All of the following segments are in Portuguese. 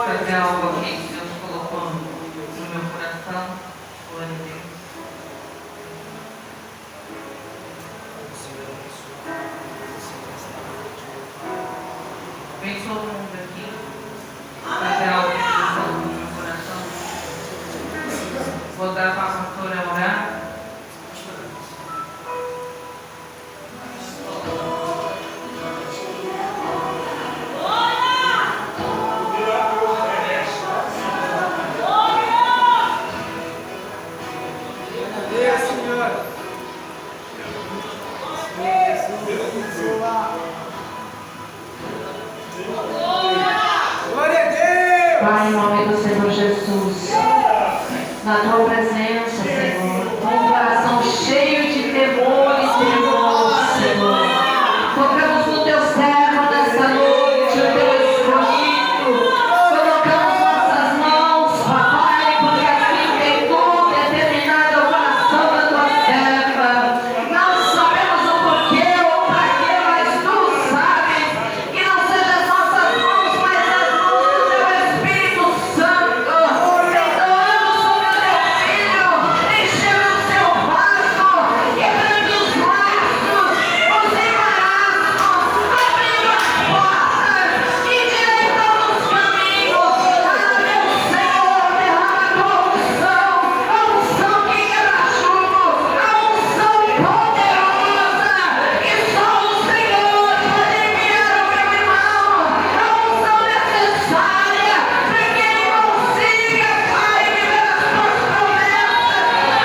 Fazer algo aqui que Deus colocou no meu coração. Glória a Deus. Vem todo mundo aqui. Fazer algo que Deus colocou no meu coração. Vou dar para a pastora orar. Pai, em nome do Senhor Jesus, na tua presença, Senhor, com um coração cheio de temor e tremor, Senhor, tocamos no teu servo nessa noite, o teu escolhido, colocamos nossas mãos, papai, porque assim tem tudo determinado ao coração da tua serva. Não sabemos o porquê ou para quê, mas tu sabes, que não seja as nossas mãos, mas as mãos do teu Espírito Santo, perdoando sobre o teu filho, enchendo o seu vaso, quebrando os laços, os embaraços, abrindo as portas e direitando os caminhos. Ah, meu Senhor, derrama a tua unção, a unção que quebra jugo, a unção poderosa que só o Senhor pode enviar ao meu irmão, a unção necessária para que ele consiga, Pai, viver as tuas promessas,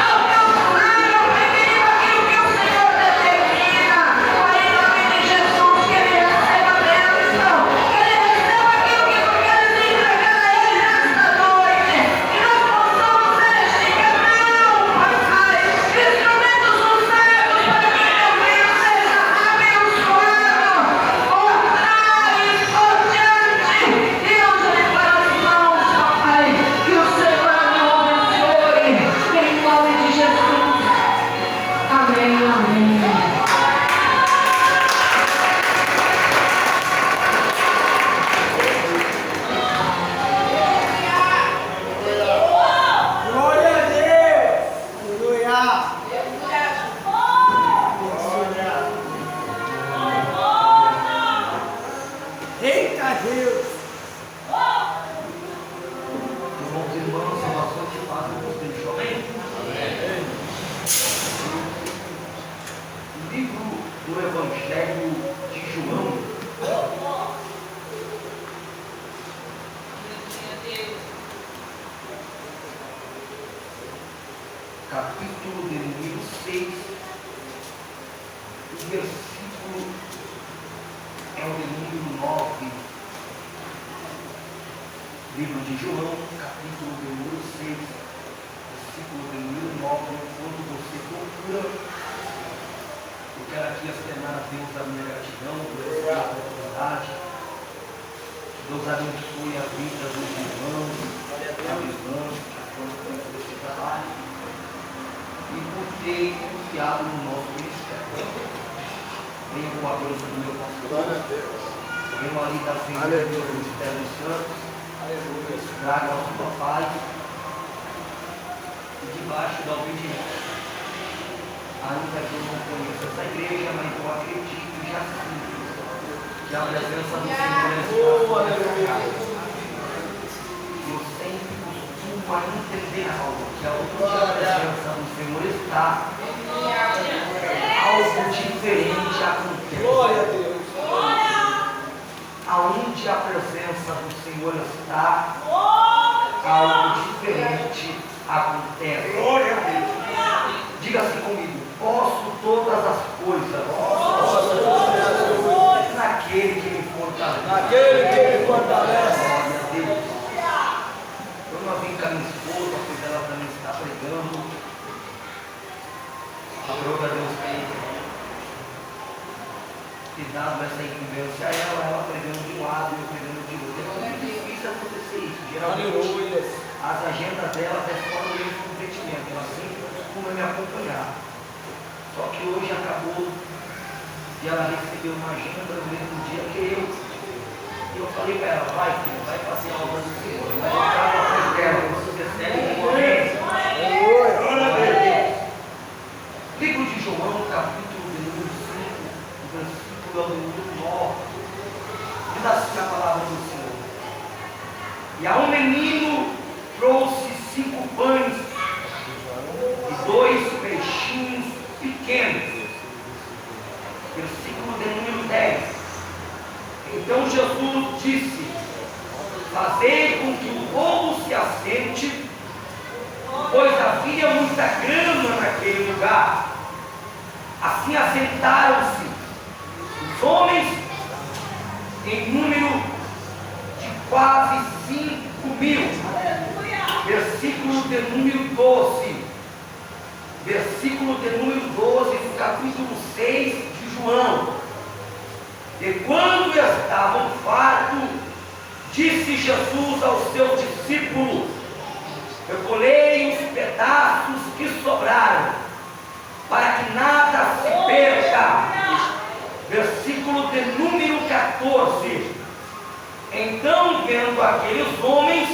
alcançar, meu querido, aquilo que o Senhor determina. Pai, em nome de Jesus, que ele receba a bênção, que ele receba aquilo que tu queres entregar a ele nesta noite, que nós possamos ser este canal, papai, instrumentos usados para que teu reino seja abençoado, por trás, por diante, e não só para as mãos, papai, que o Senhor me abençoe, em nome de Jesus. Amém, amém. Glória a Deus! Aleluia! Eita Deus! Irmãos e irmãs, salvação de paz com vocês, amém? O livro do Evangelho de João, capítulo de número 6, o versículo é o de número 9. Livro de João, capítulo de número 6, versículo de número 9. Quando você procura, eu quero aqui externar a Deus a minha gratidão por essa oportunidade. Deus abençoe a vida dos irmãos, das irmãs que estão fazendo esse trabalho e por ter confiado no nosso ministério. Venho com a bênção do meu pastor, venho ali da frente do meu ministério dos santos. Traga a sua paz e debaixo da obediência. Ainda que eu não conheça essa igreja, mas eu acredito e já sinto que a presença do Senhor está nessa casa. Eu sempre costumo a entender algo, que onde a presença do Senhor está, algo diferente acontece. Glória a Deus! Aonde a presença do Senhor está, algo diferente acontece. Glória a Deus! Diga assim comigo: posso todas as coisas naquele que me fortalece. Naquele que me fortalece. Glória a Deus. Eu não vim com a minha esposa, pois ela também está pregando. A glória a Deus tem dado essa incumbência a ela pregando de um lado e eu pregando de outro. É muito difícil acontecer isso. Geralmente as agendas dela até fora do meu comprometimento. Ela sempre costuma me acompanhar. Só que hoje acabou E ela recebeu uma agenda no mesmo dia que eu. E eu falei para ela, vai filho, vai passear ao lado do Senhor. Mas eu estava atrás dela, você recebe recompensa. Livro de João, capítulo de número 5, versículo de número 9. Diz assim a palavra do Senhor. E a um menino trouxe 5 pães e 2 peixinhos pequenos. Versículo de número 10. Então Jesus disse: fazei com que o povo se assente, pois havia muita grama naquele lugar. Assim assentaram-se os homens em número de quase 5.000. Versículo de número 12. Versículo de número 12 do capítulo 6 de João. E quando estavam fartos, disse Jesus aos seus discípulos: recolhei os pedaços que sobraram, para que nada se perca. Versículo de número 14. Então, vendo aqueles homens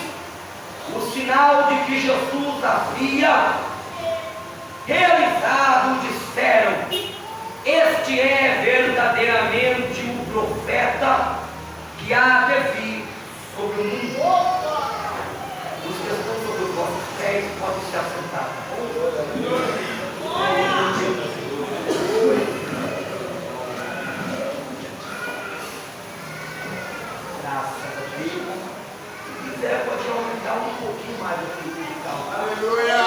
o sinal de que Jesus havia realizado, disseram: este é verdadeiramente o profeta que há de vir sobre o mundo. Os que estão sobre os vossos pés podem se assentar. Graças a Deus. Se quiser, pode aumentar um pouquinho mais o fio musical. Aleluia!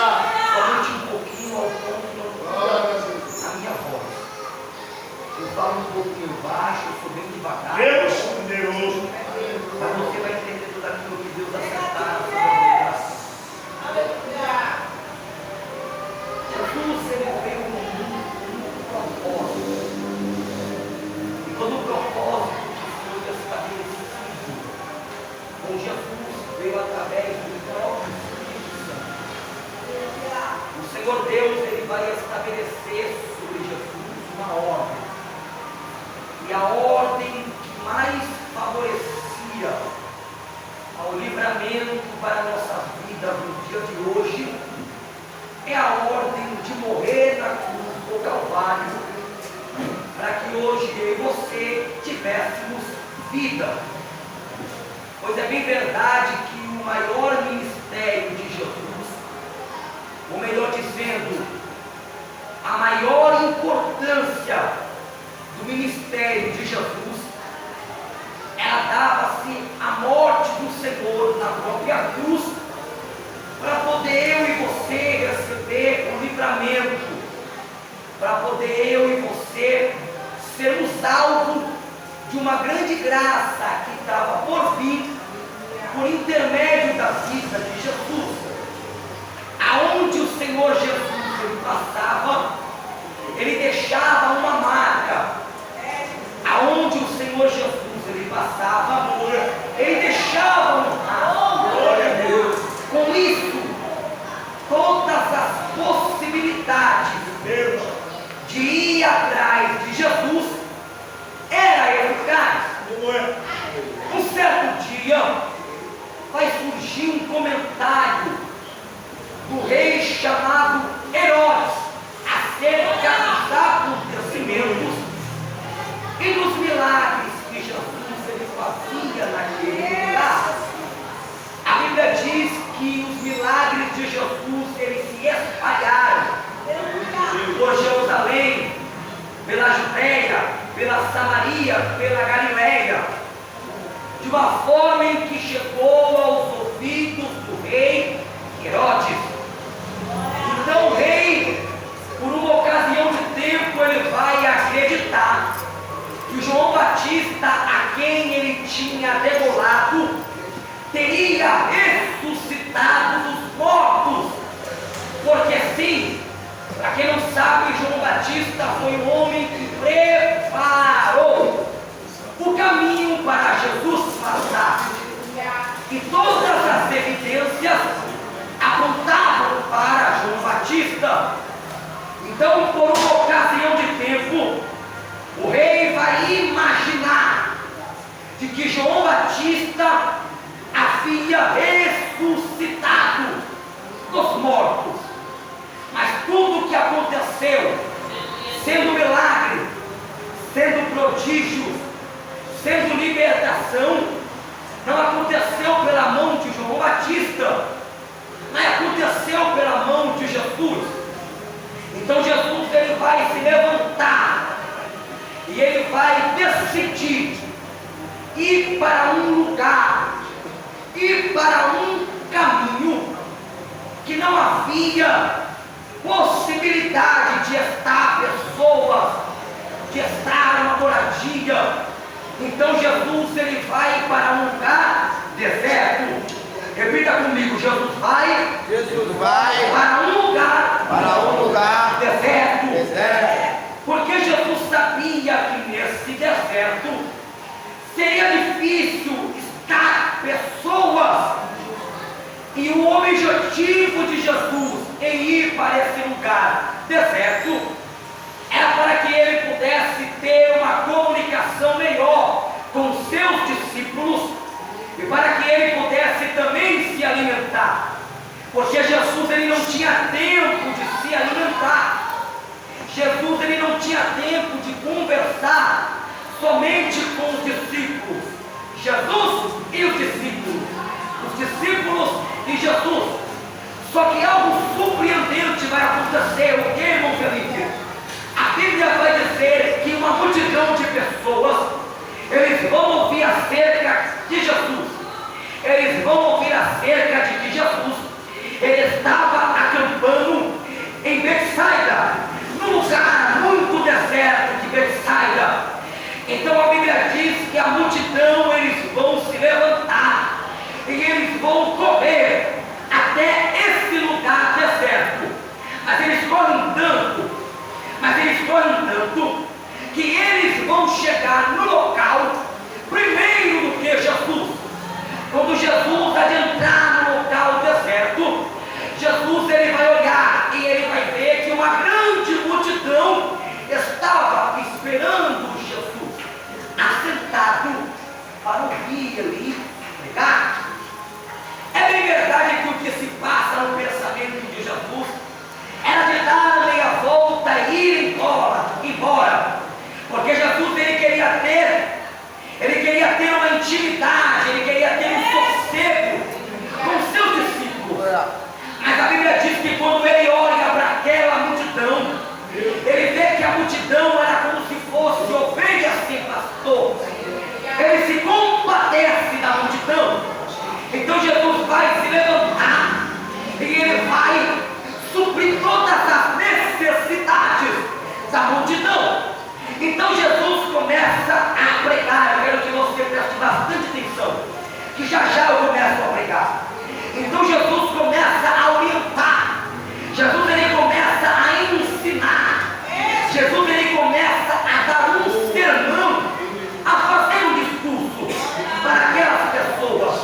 Somente um pouquinho ao ponto de não a minha voz. Eu falo um pouquinho baixo, eu sou bem devagar. Deus poderoso. Mas você vai entender tudo aquilo que Deus acertar sobre a minha graça. Jesus, ele veio no mundo com um propósito. E quando o propósito foi estabelecido com Jesus, veio através do próprio Espírito Santo. O Senhor Deus, ele vai estabelecer sobre Jesus uma ordem. E a ordem que mais favorecia ao livramento para a nossa vida no dia de hoje é a ordem de morrer na cruz do Calvário, para que hoje eu e você tivéssemos vida. Pois é bem verdade que o maior ministério de Jesus, ou melhor dizendo, a maior importância do ministério de Jesus, ela dava-se a morte do Senhor na própria cruz, para poder eu e você receber o livramento, para poder eu e você sermos alvo de uma grande graça que estava por vir, por intermédio da vida de Jesus. Aonde o Senhor Jesus ele passava, ele deixava uma marca. Aonde o Senhor Jesus ele passava, ele deixava um rastro. Glória a Deus. Com isso, todas as possibilidades de ir atrás de Jesus era eficaz. Um certo dia vai surgir um comentário do rei chamado Herodes acerca dos acontecimentos e dos milagres que Jesus ele fazia naquele lugar. A Bíblia diz que os milagres de Jesus eles se espalharam por Jerusalém, pela Judéia, pela Samaria, pela Galileia, de uma forma em que chegou aos ouvidos do rei Herodes. Então o rei, por uma ocasião de tempo, ele vai acreditar que João Batista, a quem ele tinha degolado, teria ressuscitado dos mortos. Porque assim, para quem não sabe, João Batista foi um homem que preparou o caminho para Jesus passar. E todas as evidências apontavam para João Batista. Então, por uma ocasião de tempo, o rei vai imaginar de que João Batista havia ressuscitado dos mortos. Mas tudo o que aconteceu, sendo milagre, sendo prodígio, sendo libertação, não aconteceu pela mão de João Batista, mas aconteceu pela mão de Jesus. Então Jesus, ele vai se levantar e ele vai decidir ir para um lugar, ir para um caminho que não havia possibilidade de estar pessoas, de estar uma moradia. Então Jesus, ele vai para um lugar deserto. Repita comigo: Jesus vai para um lugar deserto. Porque Jesus sabia que nesse deserto seria difícil estar pessoas. E o objetivo de Jesus em ir para esse lugar deserto era para que ele pudesse ter uma comunicação melhor com seus discípulos e para que ele pudesse também se alimentar. Porque Jesus, ele não tinha tempo de se alimentar. Jesus, ele não tinha tempo de conversar somente com os discípulos. Jesus e os discípulos e Jesus. Só que algo surpreendente vai acontecer. O que, irmão Felipe? A Bíblia vai dizer que uma multidão de pessoas, eles vão ouvir acerca de Jesus. Eles vão ouvir acerca de que Jesus, ele estava acampando em Betsaida, num lugar muito deserto de Betsaida. Então a Bíblia diz que a multidão, eles vão se levantar e eles vão correr até esse lugar deserto. Mas eles correm tanto que eles vão chegar no local primeiro do que Jesus. Quando Jesus adentrar no local deserto, Jesus, ele vai olhar e ele vai ver que uma grande multidão estava esperando Jesus, assentado para ouvir ele pregar. É bem verdade que o que se passa no pensamento de Jesus era de dar meia volta e ir embora. Porque Jesus, ele queria ter uma intimidade, ele queria ter um sossego com seus discípulos. Mas a Bíblia diz que quando ele olha para aquela multidão, ele vê que a multidão era como se fosse ovelha sem pastor. Ele se compadece da multidão. Então Jesus vai se levantar e ele vai suprir todas as necessidades da multidão. Então Jesus começa a pregar. Eu quero que você preste bastante atenção, que já eu começo a pregar. Então Jesus começa a orientar. Jesus, ele começa a ensinar. Jesus, ele começa a dar um sermão, a fazer um discurso para aquelas pessoas.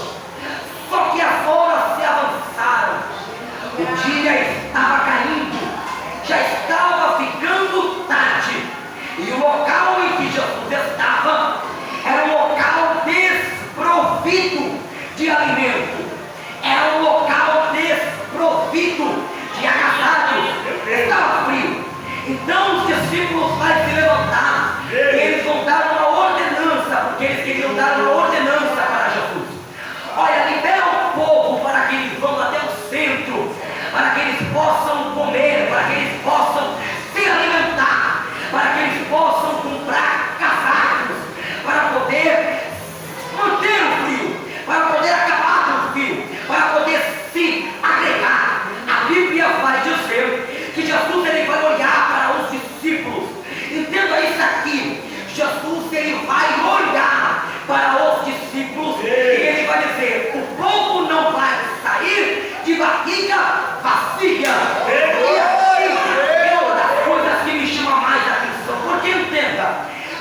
Só que as horas se avançaram, o dia estava caindo, já estava ficando tarde, e o local em que Jesus estava era um local desprovido de alimento, era um local desprovido de agasalhos, estava frio. Então os discípulos vão se levantar e eles vão dar uma ordenança, porque eles queriam dar uma ordenança para Jesus. Olha, libera o povo para que eles vão até o centro, para que eles possam comer, para que eles possam se alimentar, para que eles possam comprar casacos, para poder manter o frio, para poder acabar com o frio, para poder se agregar. A Bíblia vai dizer que Jesus, ele vai olhar para os discípulos. Entenda isso aqui. Jesus, ele vai olhar para os discípulos e ele vai dizer: o povo não vai sair de barriga vazia. E aqui é uma das coisas que me chama mais a atenção, porque entenda,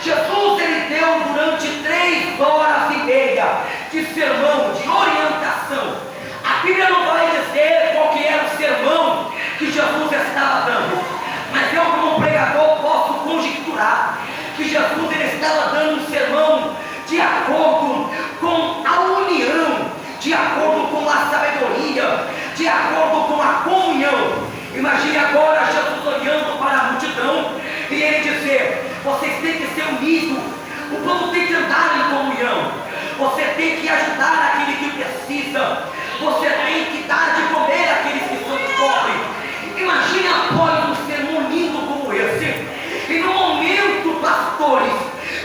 Jesus, ele deu durante 3 horas e meia de sermão, de orientação. A Bíblia não vai dizer qual que era o sermão que Jesus estava dando, mas eu, como pregador, posso conjecturar que Jesus e ele dizer: vocês têm que ser unidos, o povo tem que andar em comunhão, você tem que ajudar aquele que precisa, você tem que dar de comer àqueles que são pobres. Imagine após um sermão lindo como esse, e no momento, pastores,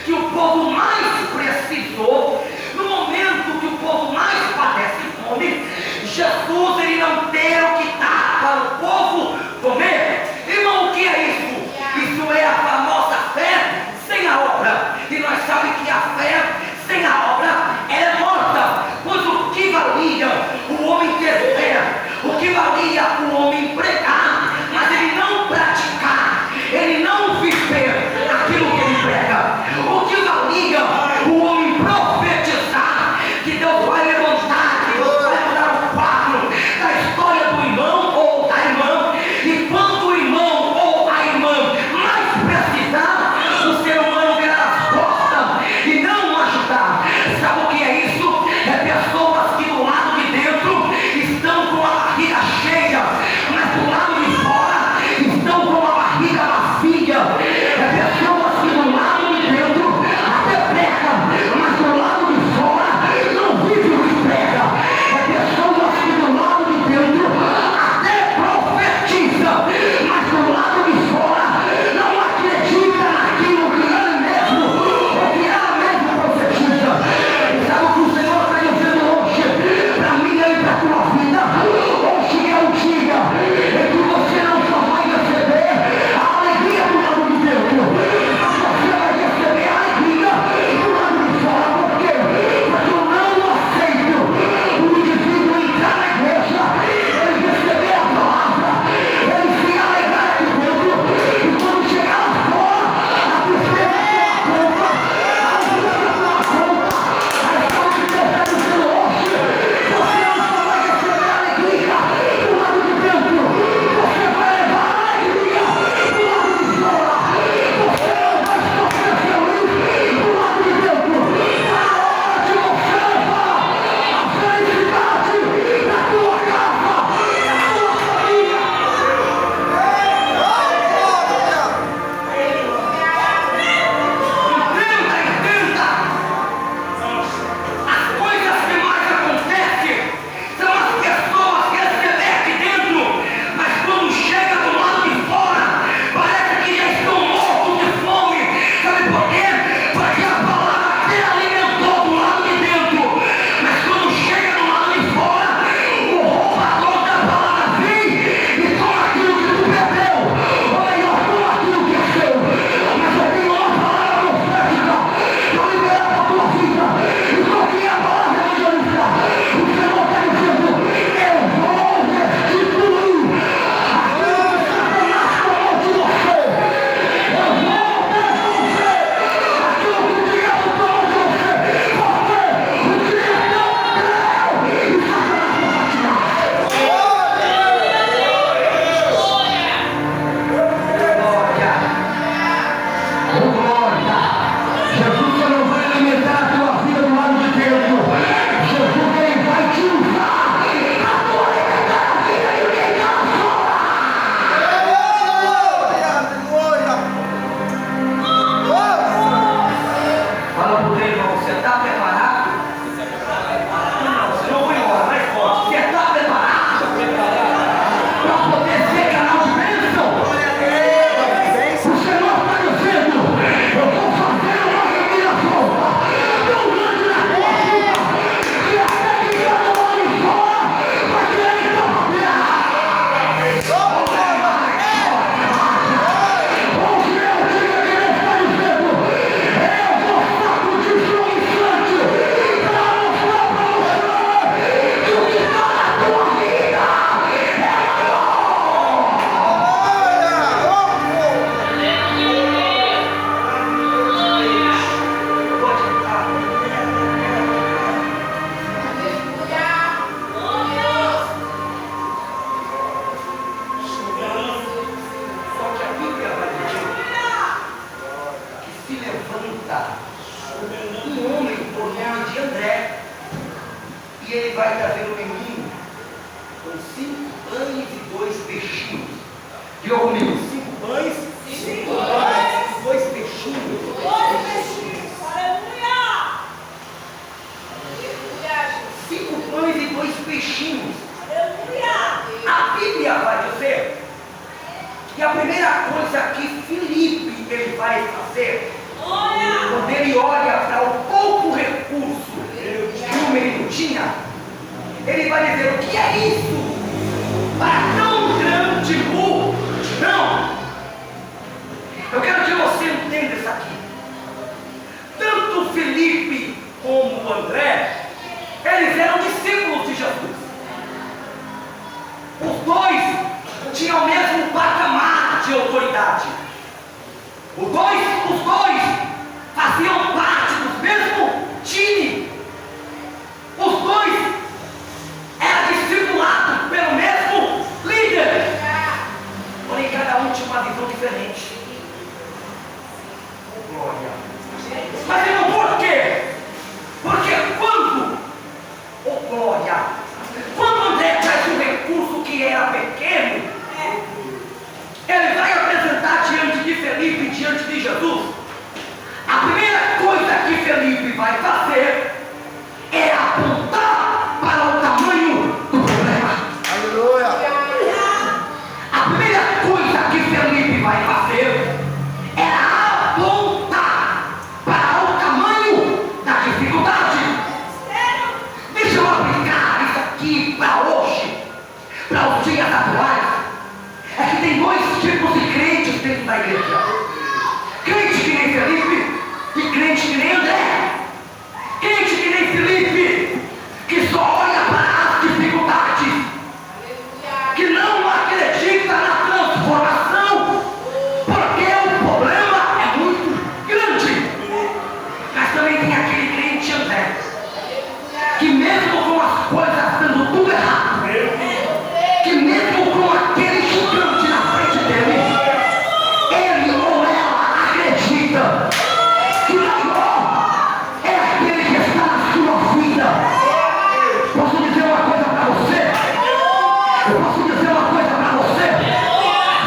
que o povo mais precisou, no momento que o povo mais padece fome, Jesus ele não ter o que dar para o povo comer. Irmão, o que é isso? Isso é a famosa fé sem a obra. E nós sabemos que a fé sem a obra ela é morta. Pois o que valia o homem ter fé, o que valia o homem pregar, mas ele não praticar, ele não viver aquilo que ele prega. O que valia o homem profetizar que Deus vai levantar, que Deus vai mudar o quadro da história do irmão ou da irmã, e quando o irmão ou a irmã mais precisar, o ser humano virar as costas e não ajudar. que ele vai fazer? Quando ele olha para o pouco recurso que o menino tinha, ele vai dizer: o que é isso? Para tão grande multidão. Eu quero que você entenda isso aqui. Tanto Felipe como o André, eles eram discípulos de Jesus. Os dois tinham o mesmo patamar de autoridade. Os dois faziam parte do mesmo time. Os dois eram discipulados pelo mesmo líder. Porém, cada um tinha uma visão diferente. Oh, glória. Mas irmão, por quê? Porque quando André traz um recurso que era pequeno, ele vai apresentar diante de Felipe, diante de Jesus. A primeira coisa que Felipe vai fazer é apontar para o tamanho do problema. Aleluia. A primeira coisa que Felipe vai fazer é apontar para o tamanho da dificuldade. Deixa eu aplicar isso aqui para hoje, para os dias atuais. É que tem dois tipos de crentes dentro da igreja: crente que nem Felipe e crente que nem André. Crente que nem Felipe, que só olha para as dificuldades, que não acredita na transformação, porque o problema é muito grande. Mas também tem aquele crente André, que mesmo com as coisas dando tudo errado, que mesmo com aquele gigante na frente dele, ele ou ela acredita que o maior é aquele que está na sua vida. Posso dizer uma coisa para você? Eu posso dizer uma coisa para você?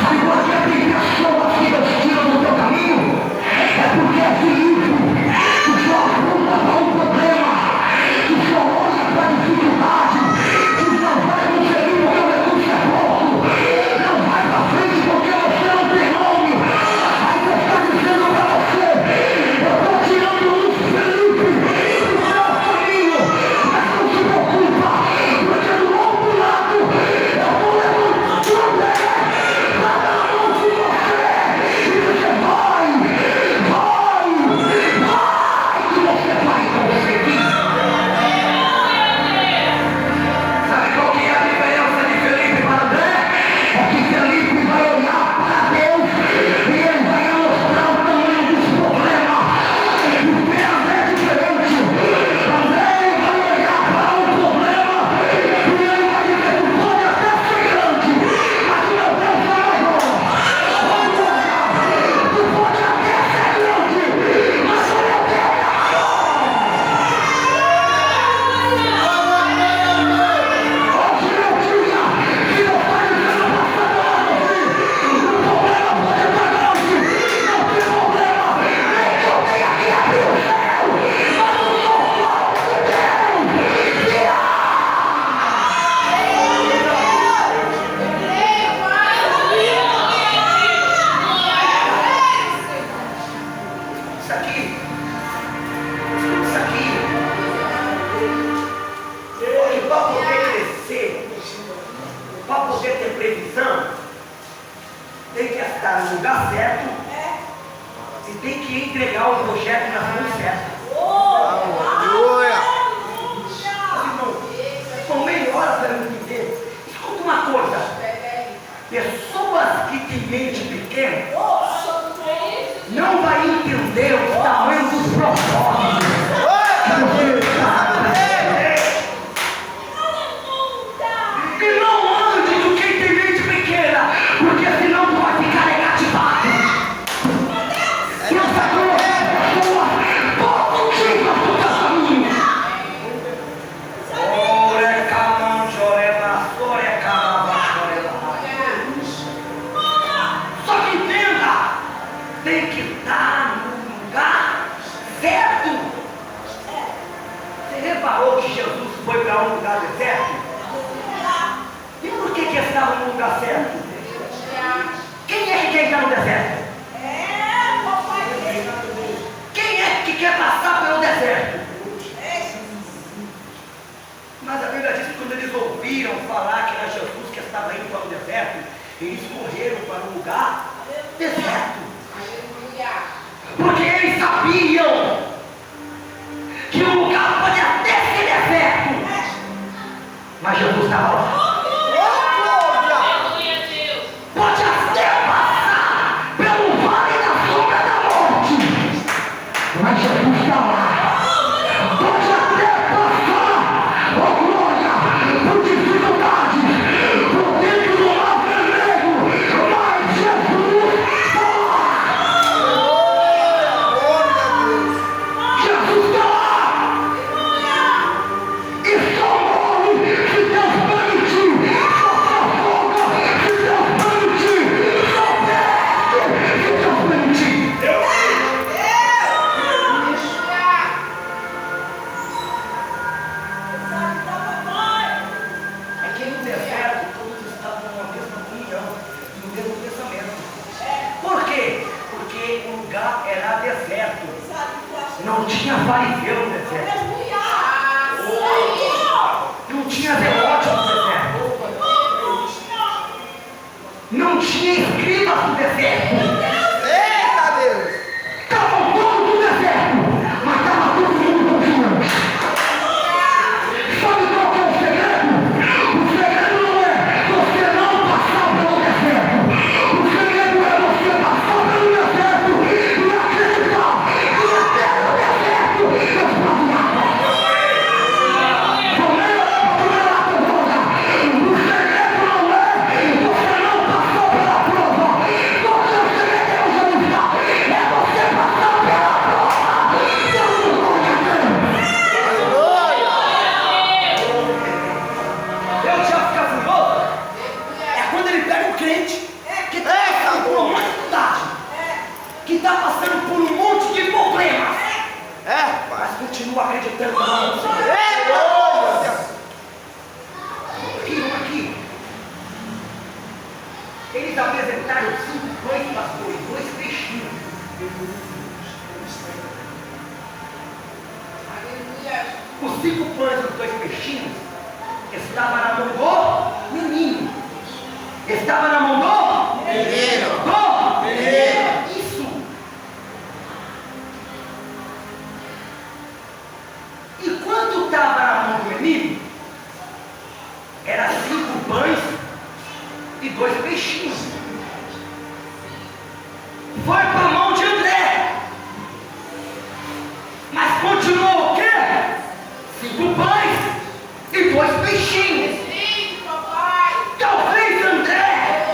Sabe por que tem pessoas que não tiram do teu caminho? É porque é Filipe, que só aponta para um problema, que só olha para a dificuldade, que não vai conseguir porque o recurso é pouco, não vai para frente porque você não tem nome. Aí eu estou dizendo para você: eu estou tirando um Felipe do seu caminho, mas não se preocupa, porque do outro lado eu vou levantar o André para dar a mão de você, e você vai, que você vai conseguir. Sabe qual que é a diferença de Felipe para André? É que Felipe vai olhar para Deus e ele vai mostrar o tamanho dos problemas. Porque André é diferente. André vai olhar para o problema e ele vai dizer: tu pode até ser grande, mas o meu Deus é maior. Tu pode até ser grande, mas o meu Deus é maior. Hoje é o dia que eu estou dizendo para cada um assim: o problema pode estar grande, não tem problema, nem que eu tenha que abrir o céu, mas eu sou fora de Deus. Isso aqui, hoje para poder crescer, para poder ter previsão, tem que estar no lugar certo e tem que entregar o projeto nas mãos certas. Aleluia. Irmão, meia hora para eu entender. Escuta uma coisa: pessoas que têm mente pequena não vai entender o tamanho dos propósitos que você está. E não ande com quem tem mente pequena, porque senão tu vai ficar negativado. Deus vai colocar pessoas positivas no teu caminho. Só que entenda, tem que estar no lugar certo. Você reparou que Jesus foi para um lugar deserto? E por que estava no lugar certo? Quem é que quer estar no deserto? eles correram para um lugar deserto. Porque eles sabiam que o lugar pode até ser deserto, mas Jesus estava lá. Pode até passar pelo vale da sombra da morte, mas Jesus está lá. Pode até passar, oh glória, por dificuldades, por dentro do mar vermelho, mas Jesus está lá. Glória a Deus. Jesus está lá. E só morre se Deus permitir. Só se afoga se Deus permitir. Só perde se Deus permitir. É que no deserto todos estavam numa mesma comunhão, no mesmo pensamento. Por quê? Porque o lugar era deserto. Não tinha fariseu no deserto. Não tinha zelote no deserto. Não tinha escribas no deserto. Eita Deus. Estavam todos no deserto, mas estava todo mundo confiante. Sabe qual que é o segredo? O segredo não é você não passar pelo deserto. O segredo é você passar pelo deserto e acreditar que até no deserto Deus pode água. O segredo não é você não passar pela prova. Porque o segredo é onde não está. É você passar pela prova. Deus glória a Deus. Aleluia. Eu já ficar furioso é quando ele pega um crente que está passando por uma dificuldade, que está passando por um monte de problemas, mas continua acreditando no nome do Senhor. Eita. Aqui. Eles apresentaram 5 pães e pastores, 2 peixinhos. Os 5 pães e os 2 peixinhos estavam na mão do menino. Estava na mão do Menino. Isso. E quando estava na mão do menino, era 5 pães e 2 peixinhos. Foi para a mão de André. Mas continuou o quê? 5 pães e 2 peixinhos. Talvez André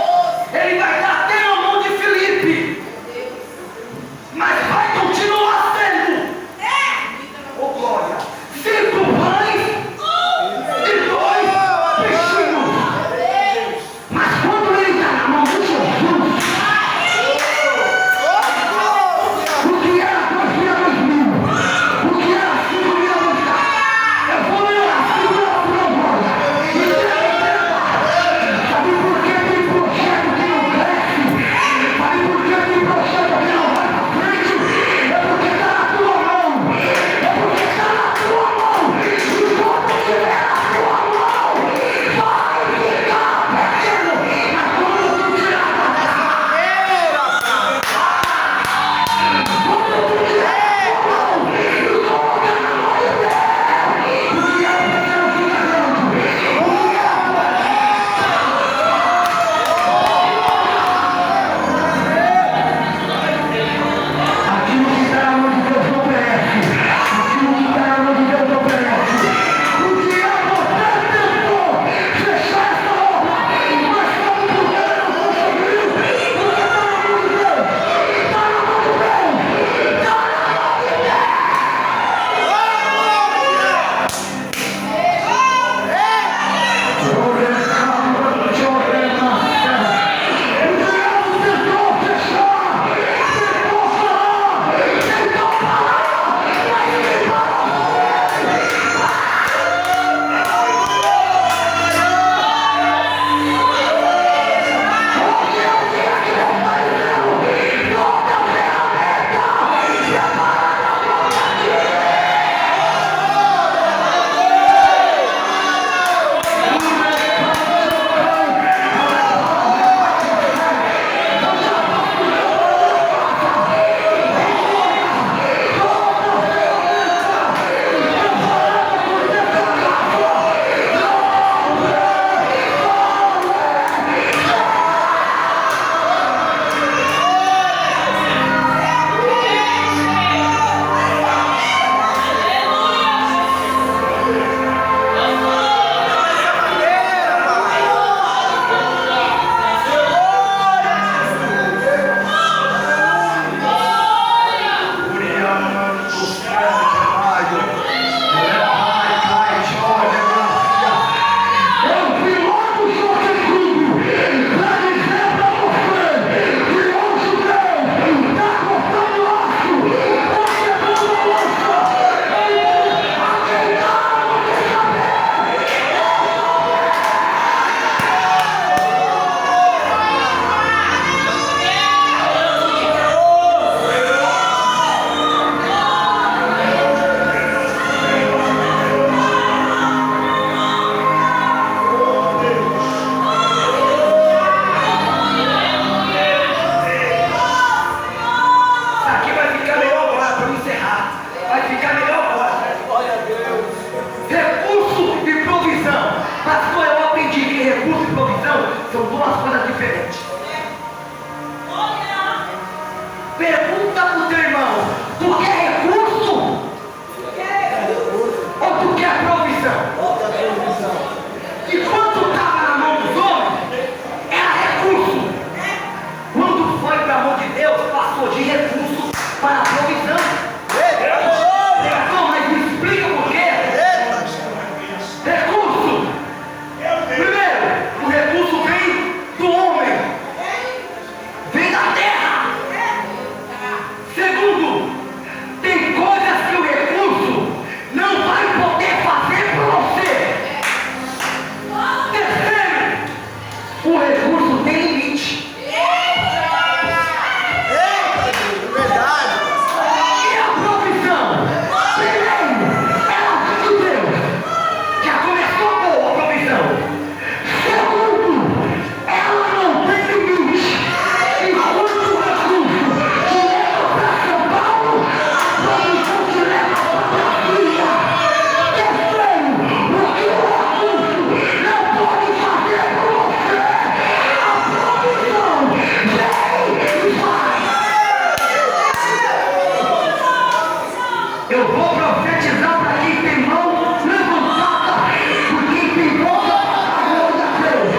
Pergunta pro teu irmão, tu quer recurso? Ou tu quer provisão? Enquanto estava na mão dos homens, era recurso. Quando foi para a mão de Deus, passou de recurso para provisão. Não, mas me explica por quê. Recurso. Primeiro, o recurso vem do homem. Vem da terra. Segundo, tem coisas que o recurso não vai poder fazer por você. Terceiro, o recurso tem limite. Verdade. E a provisão? Primeiro, ela vem de Deus. Já começou boa a provisão. Segundo, ela não tem limite. Enquanto o recurso te leva para São Paulo, a provisão te leva para Brasília. Terceiro, o que o recurso não pode fazer por você, a provisão vem e faz. Eu vou profetizar para quem tem mão levantada, por quem tem boca para a glória de Deus.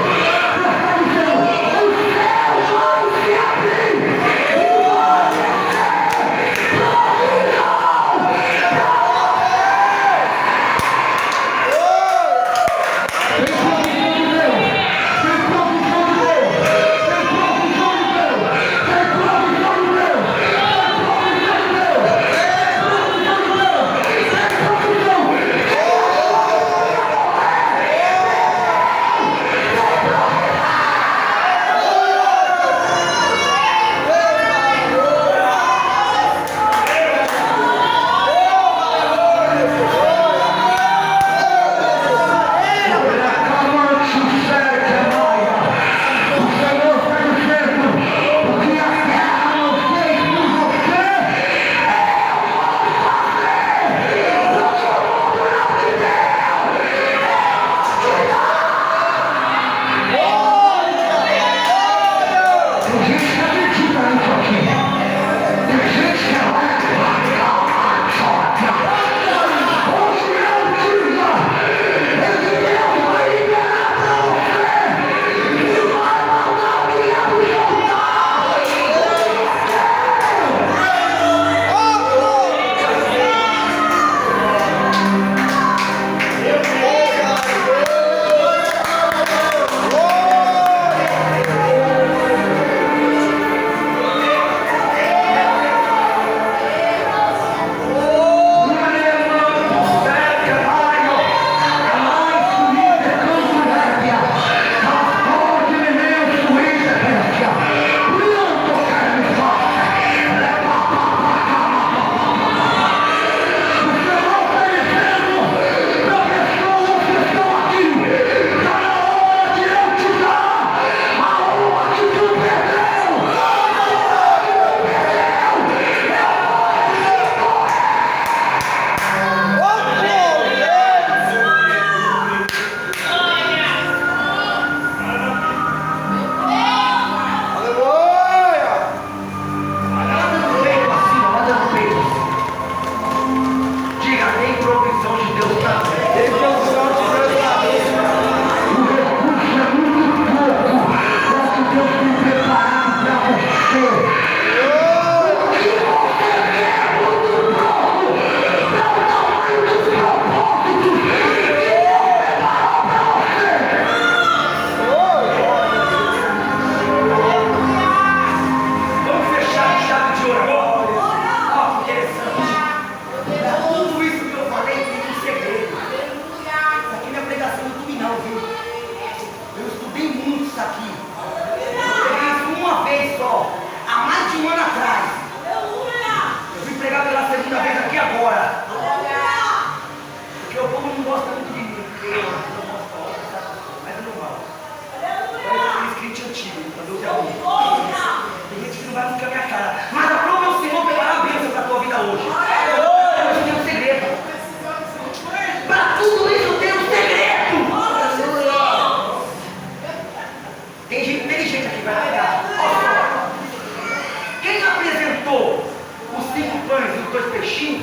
Presta atenção, o céu vai se abrir e vai descer provisão. Tem provisão de Deus, tem provisão de Deus, tem provisão de Deus, tem provisão de Deus, tem provisão de Deus.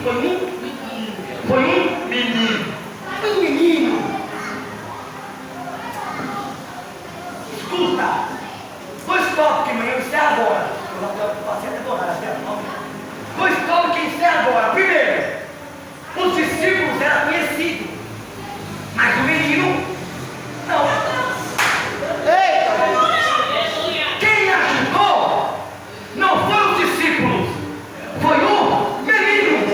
foi um menino. Um menino. Escuta, dois tópicos que eu encerro agora. Eu passei até donar até não. Dois tópicos que encerro agora. Primeiro, os discípulos eram conhecidos, mas o menino não. Quem ajudou não foram os discípulos, foi o menino.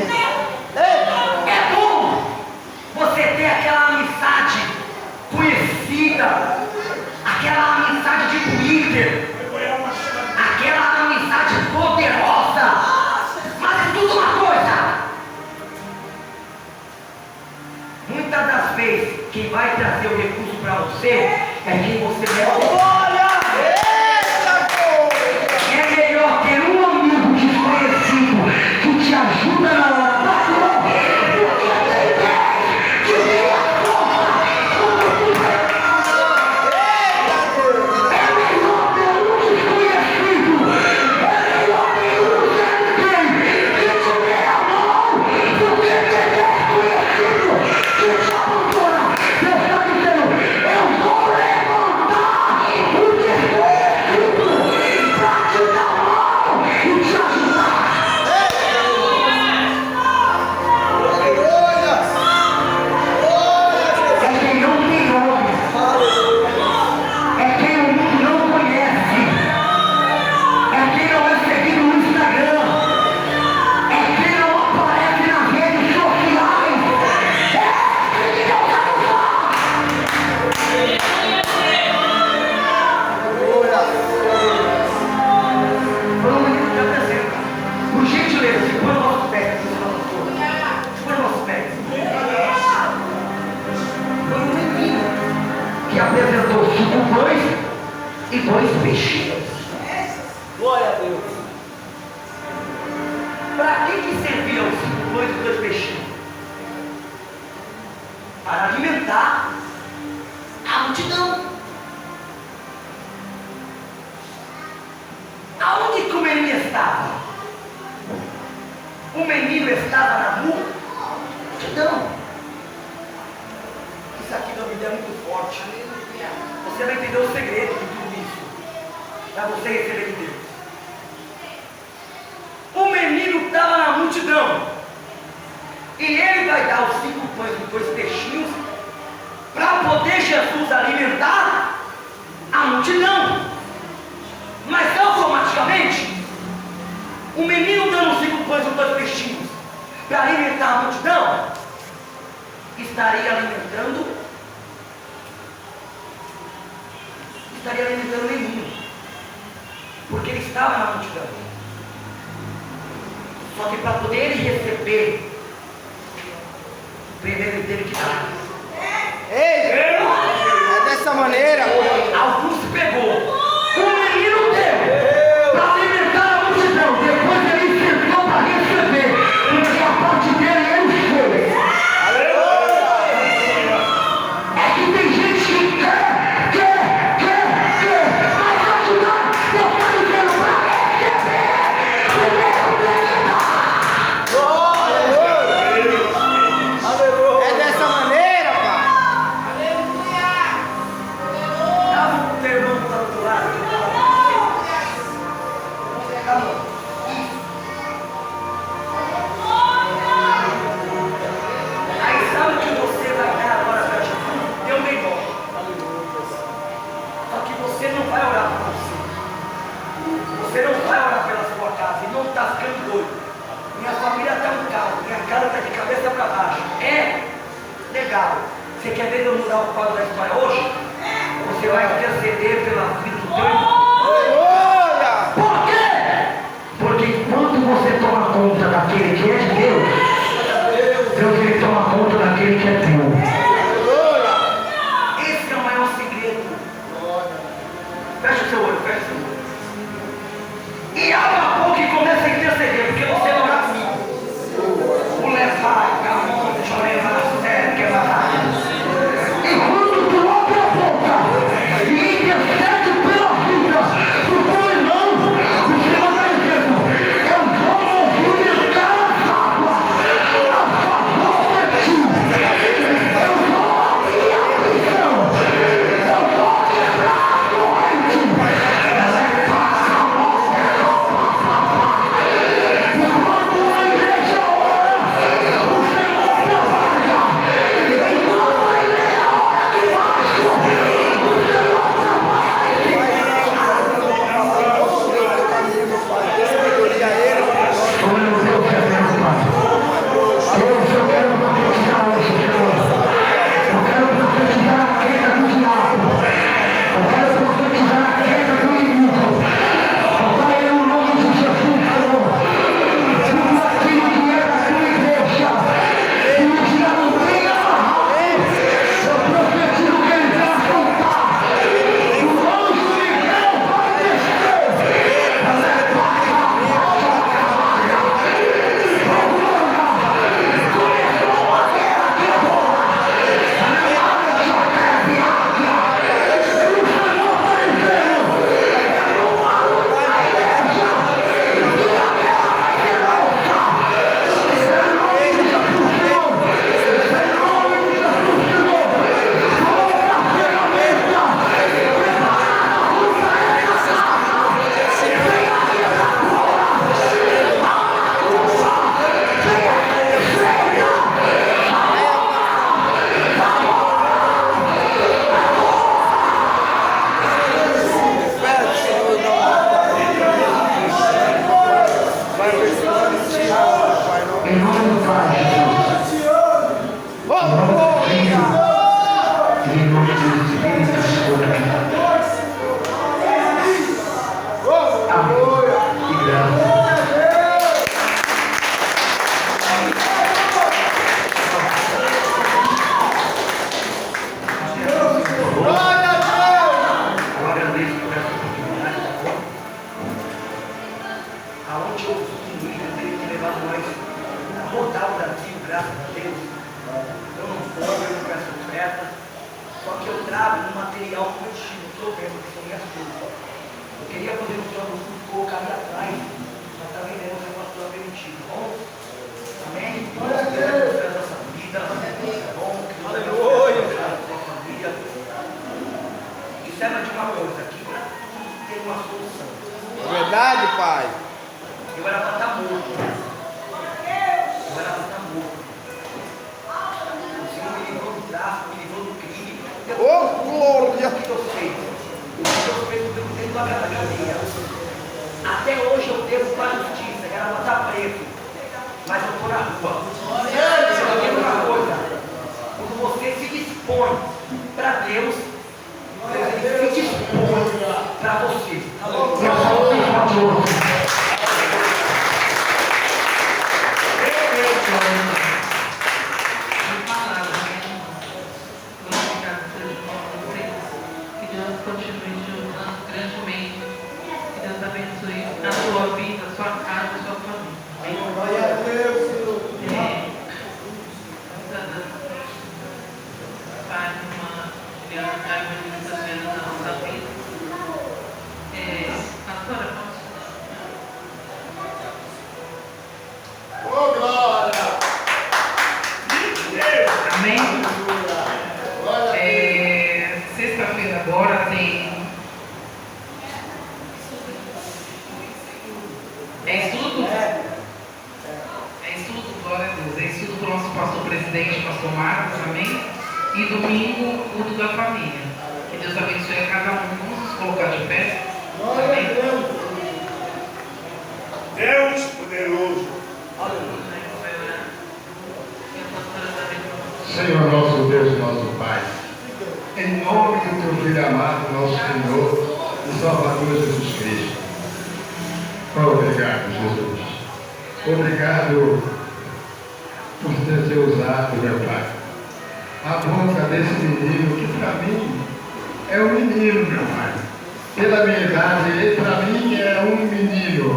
É bom você ter aquela amizade conhecida, aquela amizade de Twitter, aquela amizade poderosa. Mas escuta uma coisa: muitas das vezes quem vai trazer o recurso para você é quem você merece. É melhor ter um amigo desconhecido que te ajuda na hora da dor. E dois peixinhos. Glória a Deus. Para que serviam os 5 pães e 2 peixinhos? Para alimentar a multidão. Aonde que o menino estava? O menino estava na multidão. Isso aqui não me deu muito forte. Você vai entender o segredo de tudo isso, para você receber de Deus. O menino estava na multidão, e ele vai dar os 5 pães e 2 peixinhos para poder Jesus alimentar a multidão. Mas automaticamente, o menino dando 5 pães e 2 peixinhos para alimentar a multidão, estaria alimentando o menino, porque ele estava na multidão. Só que para poder ele receber, primeiro ele teve que dar. É dessa maneira. Alguns pegou, o menino deu para alimentar a multidão, depois ele sentou para receber, porque a parte dele ele foi. É que tem gente que quer. É dessa maneira, pai. Aí sabe o que você vai dar agora para Jesus? Deu melhor. Só que você não vai orar por você. Você não vai orar pela sua casa. E não está ficando doido. Minha família está um caos. Minha casa está de cabeça para baixo. É legal. Você quer ver eu mudar o quadro da história hoje? Você vai interceder pela vida do teu irmão. Por quê? Porque enquanto você toma conta daquele que é de Deus, Deus ele toma conta daquele que é teu. Esse é o maior segredo. Fecha o seu olho, fecha o seu olho. E abra a boca e comece a interceder, porque você não orar comigo. O levar, caminho, chorar, sério, que é batalha. Enquanto tu abre a boca e intercede pela vida do teu irmão, o Senhor está dizendo: eu vou ouvir. Em nome do Pai, Jesus. Em nome do Filho. E em nome do Espírito Santo. Amém. E graças. Aonde eu fui, eu teria que levar nós a rodar o Brasil, graças a Deus. Eu não vou, eu não peço oferta. Só que eu trago um material contínuo, estou vendo que são minhas coisas. Eu queria poder mostrar no fundo, colocar ali atrás, mas está vendendo o negócio do permitido, bom? Amém? Glória a Deus pela nossa vida, é bom, que Deus abençoe a nossa família. E saiba de uma coisa, aqui para tudo tem uma solução. Verdade, Pai. Eu era para estar morto. Eu era para estar morto. O Senhor me livrou do tráfico, me livrou do crime. Ô, glória! O que Deus fez? O que Deus fez dentro da cadeia. Até hoje eu devo para a justiça. Era para estar preso. Mas eu estou na rua. Eu digo uma coisa. Quando você se dispõe para Deus, Ele se dispõe para você. Que Deus continue te usando grandemente. Que Deus abençoe a sua vida, a sua casa, a sua família. Glória a Deus, Senhor. Faz uma evangelização na nossa vida. Pastora, Ô, glória! amém? Sexta-feira agora tem estudo. É estudo, glória a Deus. É estudo do nosso pastor presidente, pastor Marcos, amém? E domingo, culto da família. Que Deus abençoe a cada um. Vamos nos colocar de pé. Amém? Deus poderoso. Senhor nosso Deus, nosso Pai, em nome do Teu Filho amado, nosso Senhor e Salvador Jesus Cristo. Obrigado, Jesus. Obrigado por ter te usado, meu Pai. A boca desse menino, que para mim é um menino, meu Pai. Pela minha idade, ele para mim é um menino,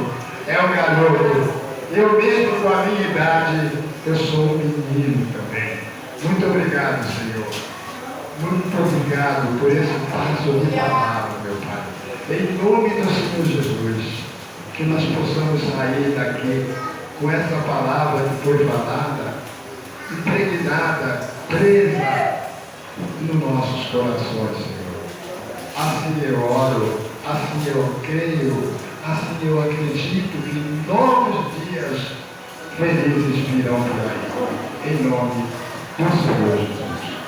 é um garoto. Eu mesmo com a minha idade, eu sou um menino também. Muito obrigado, Senhor. Muito obrigado por esse passo de palavra, meu Pai. Em nome do Senhor Jesus, que nós possamos sair daqui com essa palavra que foi falada, impregnada, presa nos nossos corações, Senhor. Assim eu oro, assim eu creio, assim eu acredito que novos dias felizes virão por aí. Em nome do Senhor Jesus.